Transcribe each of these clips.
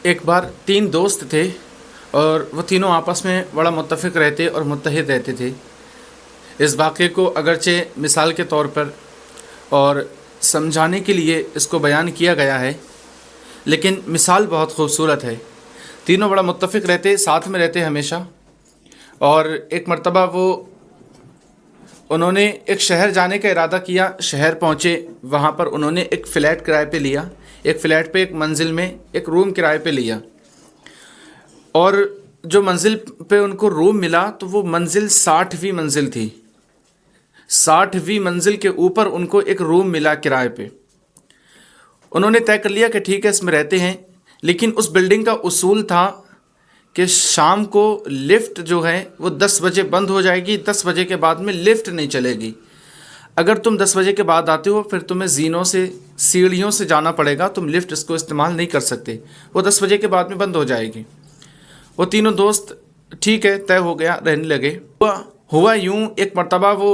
एक बार 3 दोस्त थे और वो तीनों आपस में बड़ा मुत्तफ़िक़ रहते और मुत्तहिद रहते थे। इस वाक़े को अगरचे मिसाल के तौर पर और समझाने के लिए इसको बयान किया गया है, लेकिन मिसाल बहुत खूबसूरत है। तीनों बड़ा मुत्तफ़िक़ रहते, साथ में रहते हमेशा। और एक मर्तबा उन्होंने एक शहर जाने का इरादा किया। शहर पहुँचे, वहाँ पर उन्होंने एक फ़्लैट किराए पे लिया। एक फ़्लैट पे, एक मंजिल में एक रूम किराए पे लिया। और जो मंजिल पे उनको रूम मिला तो वो मंजिल 60वीं मंजिल थी। 60वीं मंजिल के ऊपर उनको एक रूम मिला किराए पे। उन्होंने तय कर लिया कि ठीक है, इसमें रहते हैं। लेकिन उस बिल्डिंग का उसूल था कि शाम को लिफ्ट जो है वो 10 बजे बंद हो जाएगी। 10 बजे के बाद में लिफ्ट नहीं चलेगी। अगर तुम 10 बजे के बाद आते हो फिर तुम्हें ज़ीनों से, सीढ़ियों से जाना पड़ेगा। तुम लिफ्ट इसको इस्तेमाल नहीं कर सकते, वो 10 बजे के बाद में बंद हो जाएगी। वो तीनों दोस्त ठीक है, तय हो गया, रहने लगे। हुआ यूँ, एक मर्तबा वो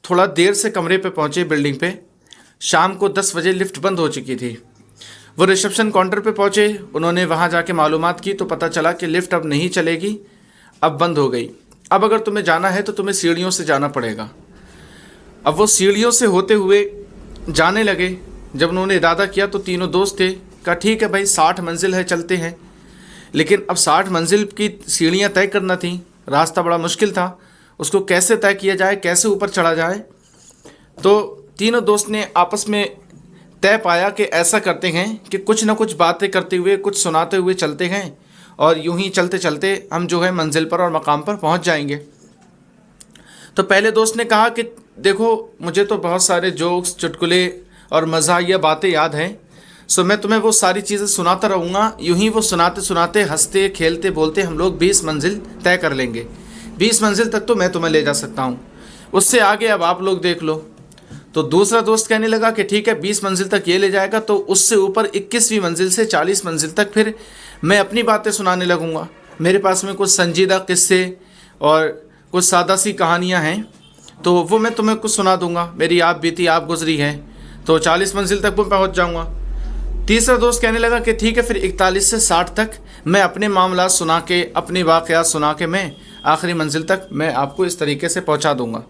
थोड़ा देर से कमरे पे पहुँचे बिल्डिंग पे। शाम को 10 बजे लिफ्ट बंद हो चुकी थी। वो रिसेप्शन काउंटर पे पहुँचे। उन्होंने वहाँ जाके मालूमात की तो पता चला कि लिफ्ट अब नहीं चलेगी, अब बंद हो गई। अब अगर तुम्हें जाना है तो तुम्हें सीढ़ियों से जाना पड़ेगा। अब वो सीढ़ियों से होते हुए जाने लगे। जब उन्होंने इरादा किया तो तीनों दोस्त थे, कहा ठीक है भाई, 60 मंजिल है, चलते हैं। लेकिन अब 60 मंजिल की सीढ़ियाँ तय करना थी, रास्ता बड़ा मुश्किल था। उसको कैसे तय किया जाए, कैसे ऊपर चढ़ा जाए। तो तीनों दोस्त ने आपस में तय पाया कि ऐसा करते हैं कि कुछ ना कुछ बातें करते हुए, कुछ सुनाते हुए चलते हैं और यूं ही चलते चलते हम जो है मंजिल पर और मकाम पर पहुंच जाएंगे। तो पहले दोस्त ने कहा कि देखो, मुझे तो बहुत सारे जोक्स, चुटकुले और मज़ाहिया बातें याद हैं, सो मैं तुम्हें वो सारी चीज़ें सुनाता रहूँगा। यूं ही वो सुनाते सुनाते, हंसते खेलते बोलते हम लोग 20 मंजिल तय कर लेंगे। 20 मंजिल तक तो मैं तुम्हें ले जा सकता हूँ, उससे आगे अब आप लोग देख लो। तो दूसरा दोस्त कहने लगा कि ठीक है, 20 मंजिल तक ये ले जाएगा, तो उससे ऊपर 21वीं मंजिल से 40 मंजिल तक फिर मैं अपनी बातें सुनाने लगूँगा। मेरे पास में कुछ संजीदा किस्से और कुछ सादा सी कहानियाँ हैं, तो वो मैं तुम्हें कुछ सुना दूँगा। मेरी आप बीती, आप गुजरी है, तो 40 मंजिल तक वो पहुँच जाऊँगा। तीसरा दोस्त कहने लगा कि ठीक है, फिर 41 से 60 तक मैं अपने मामला सुना के, अपनी वाक़यात सुना के मैं आखिरी मंजिल तक मैं आपको इस तरीके से पहुंचा दूंगा।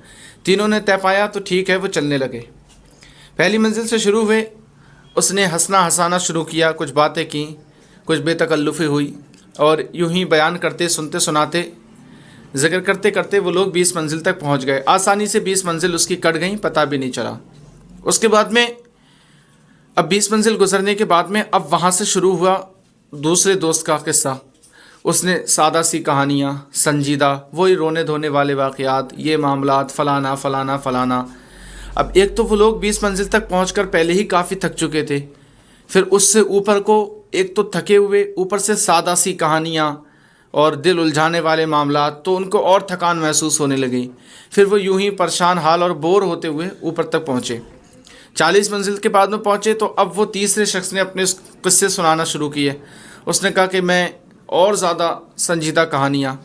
तीनों ने तय पाया तो ठीक है, वो चलने लगे। पहली मंजिल से शुरू हुए, उसने हंसना हंसाना शुरू किया, कुछ बातें की, कुछ बेतकल्लुफ़ी हुई और यूं ही बयान करते, सुनते सुनाते, ज़िक्र करते करते वो लोग 20 मंजिल तक पहुंच गए। आसानी से 20 मंजिल उसकी कट गई, पता भी नहीं चला। उसके बाद में अब 20 मंजिल गुजरने के बाद में अब वहाँ से शुरू हुआ दूसरे दोस्त का किस्सा। उसने सादा सी कहानियाँ, संजीदा, वही रोने धोने वाले वाक़यात, ये मामलात, फ़लाना फ़लाना फ़लाना। अब एक तो वो लोग 20 मंजिल तक पहुंचकर पहले ही काफ़ी थक चुके थे, फिर उससे ऊपर को एक तो थके हुए, ऊपर से सादा सी कहानियाँ और दिल उलझाने वाले मामलात, तो उनको और थकान महसूस होने लगी। फिर वो यूं ही परेशान हाल और बोर होते हुए ऊपर तक पहुँचे। 40 मंजिल के बाद में पहुँचे तो अब वो तीसरे शख्स ने अपने किस्से सुनाना शुरू किए। उसने कहा कि मैं और ज़्यादा संजीदा कहानियाँ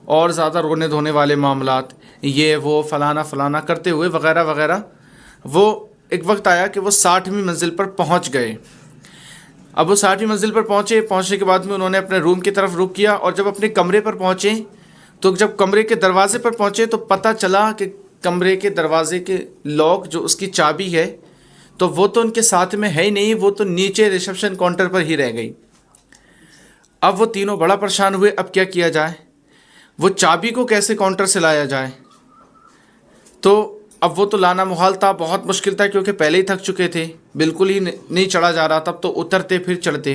और ज़्यादा रोने धोने वाले मामलात, ये वो फ़लाना फ़लाना करते हुए वग़ैरह वग़ैरह। वो एक वक्त आया कि वो 60वीं मंजिल पर पहुँच गए। अब वो 60वीं मंजिल पर पहुँचने के बाद में उन्होंने अपने रूम की तरफ रुख किया और जब अपने कमरे पर पहुँचे तो जब कमरे के दरवाज़े पर पहुँचे तो पता चला कि कमरे के दरवाज़े के लॉक, जो उसकी चाबी है, तो वो तो उनके साथ में है ही नहीं, वो तो नीचे रिसेप्शन काउंटर पर ही रह गई। अब वो तीनों बड़ा परेशान हुए, अब क्या किया जाए, वो चाबी को कैसे काउंटर से लाया जाए। तो अब वो तो लाना मुहाल था, बहुत मुश्किल था, क्योंकि पहले ही थक चुके थे, बिल्कुल ही नहीं चढ़ा जा रहा। तब तो उतरते फिर चढ़ते,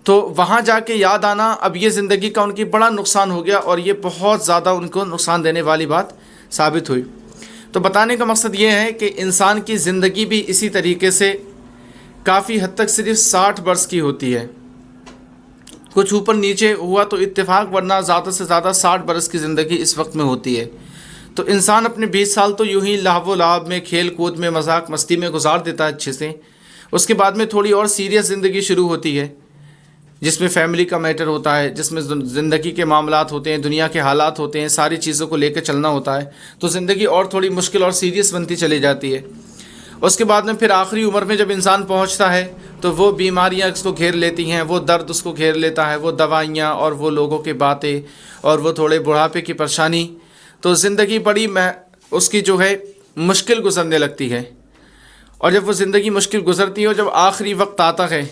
तो वहाँ जाके याद आना अब ये ज़िंदगी का उनकी बड़ा नुकसान हो गया और ये बहुत ज़्यादा उनको नुकसान देने वाली बात साबित हुई। तो बताने का मकसद ये है कि इंसान की ज़िंदगी भी इसी तरीके से काफ़ी हद तक सिर्फ 60 बरस की होती है। कुछ ऊपर नीचे हुआ तो इत्तेफाक, वरना ज़्यादा से ज़्यादा 60 बरस की ज़िंदगी इस वक्त में होती है। तो इंसान अपने 20 साल तो यूं ही लाभ लाभ में, खेल कूद में, मजाक मस्ती में गुजार देता है अच्छे से। उसके बाद में थोड़ी और सीरियस ज़िंदगी शुरू होती है, जिसमें फैमिली का मैटर होता है, जिसमें ज़िंदगी के मामलात होते हैं, दुनिया के हालात होते हैं, सारी चीज़ों को लेकर चलना होता है। तो ज़िंदगी और थोड़ी मुश्किल और सीरियस बनती चली जाती है। اس کے بعد میں پھر آخری عمر میں جب انسان پہنچتا ہے تو وہ بیماریاں اس کو گھیر لیتی ہیں، وہ درد اس کو گھیر لیتا ہے، وہ دوائیاں اور وہ لوگوں کی باتیں اور وہ تھوڑے بڑھاپے کی پریشانی، تو زندگی بڑی اس کی جو ہے مشکل گزرنے لگتی ہے۔ اور جب وہ زندگی مشکل گزرتی ہے اور جب آخری وقت آتا ہے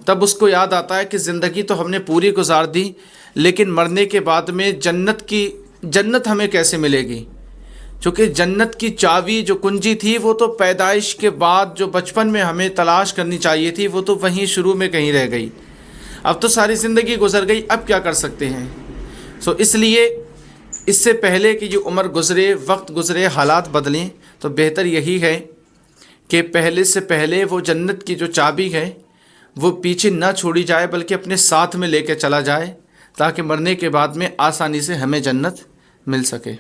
تب اس کو یاد آتا ہے کہ زندگی تو ہم نے پوری گزار دی، لیکن مرنے کے بعد میں جنت ہمیں کیسے ملے گی؟ چونکہ جنت کی چابی جو کنجی تھی وہ تو پیدائش کے بعد جو بچپن میں ہمیں تلاش کرنی چاہیے تھی وہ تو وہیں شروع میں کہیں رہ گئی۔ اب تو ساری زندگی گزر گئی، اب کیا کر سکتے ہیں؟ اس لیے اس سے پہلے کہ یہ عمر گزرے، وقت گزرے، حالات بدلیں، تو بہتر یہی ہے کہ پہلے سے پہلے وہ جنت کی جو چابی ہے وہ پیچھے نہ چھوڑی جائے بلکہ اپنے ساتھ میں لے کے چلا جائے، تاکہ مرنے کے بعد میں آسانی سے ہمیں جنت مل سکے۔